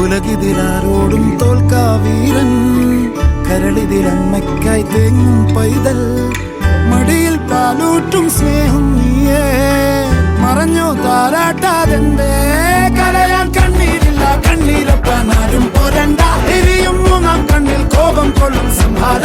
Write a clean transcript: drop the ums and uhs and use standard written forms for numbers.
ഉലകിതിലാരോടും തോൽക്കാ വീരൻ, കരളിതിലമ്മയ്ക്കായി തേങ്ങും പൈതൽ, മടിയിൽ പാലൂട്ടും സ്നേഹം നീയേ, മറഞ്ഞോ താരാട്ടാതെന്റെ കരയാൻ കണ്ണീരില്ല, കണ്ണീരൊപ്പാൻ ആരും പോരണ്ട, എരിയും മൂന്നാം കണ്ണിൽ കോപം കൊള്ളും സംഹാര